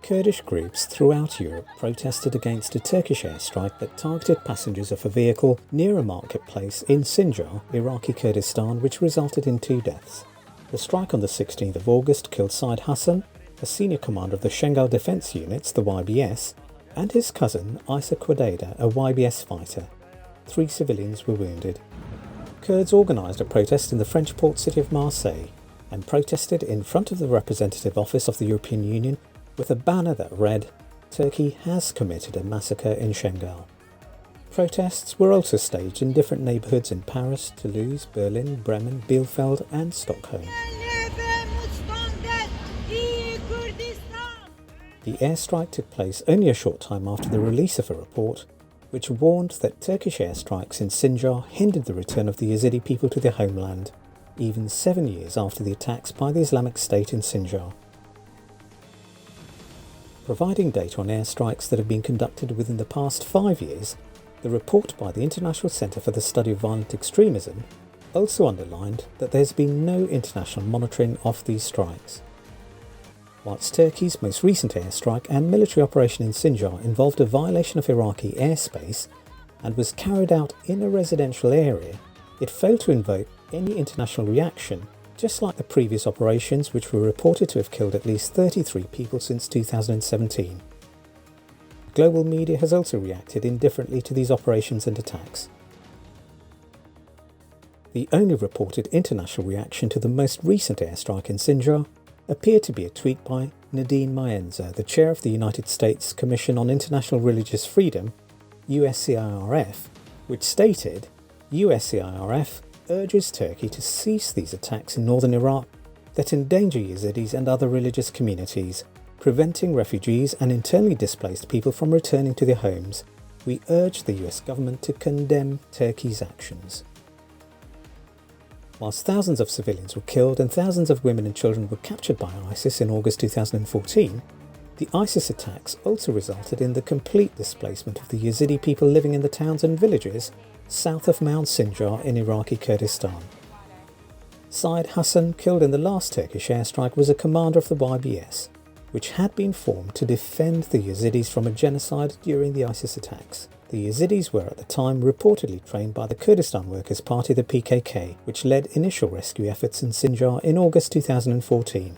Kurdish groups throughout Europe protested against a Turkish airstrike that targeted passengers of a vehicle near a marketplace in Sinjar, Iraqi Kurdistan, which resulted in 2 deaths. The strike on the 16th of August killed Said Hassan, a senior commander of the Shengal Defence Units, the YBS, and his cousin Isa Qudaida, a YBS fighter. 3 civilians were wounded. Kurds organised a protest in the French port city of Marseille and protested in front of the representative office of the European Union with a banner that read, "Turkey has committed a massacre in Shengal." Protests were also staged in different neighbourhoods in Paris, Toulouse, Berlin, Bremen, Bielefeld and Stockholm. The airstrike took place only a short time after the release of a report which warned that Turkish airstrikes in Sinjar hindered the return of the Yazidi people to their homeland, even 7 years after the attacks by the Islamic State in Sinjar. Providing data on airstrikes that have been conducted within the past 5 years, the report by the International Centre for the Study of Violent Extremism also underlined that there has been no international monitoring of these strikes. Whilst Turkey's most recent airstrike and military operation in Sinjar involved a violation of Iraqi airspace and was carried out in a residential area, it failed to invoke any international reaction, just like the previous operations which were reported to have killed at least 33 people since 2017. Global media has also reacted indifferently to these operations and attacks. The only reported international reaction to the most recent airstrike in Sinjar appeared to be a tweet by Nadine Maenza, the chair of the United States Commission on International Religious Freedom, USCIRF, which stated, USCIRF urges Turkey to cease these attacks in northern Iraq that endanger Yazidis and other religious communities, preventing refugees and internally displaced people from returning to their homes. We urge the US government to condemn Turkey's actions. Whilst thousands of civilians were killed and thousands of women and children were captured by ISIS in August 2014, the ISIS attacks also resulted in the complete displacement of the Yazidi people living in the towns and villages south of Mount Sinjar in Iraqi Kurdistan. Said Hassan, killed in the last Turkish airstrike, was a commander of the YBS, which had been formed to defend the Yazidis from a genocide during the ISIS attacks. The Yazidis were at the time reportedly trained by the Kurdistan Workers' Party, the PKK, which led initial rescue efforts in Sinjar in August 2014.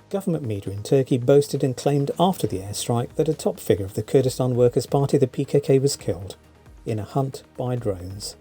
Government media in Turkey boasted and claimed after the airstrike that a top figure of the Kurdistan Workers' Party, the PKK, was killed in a hunt by drones.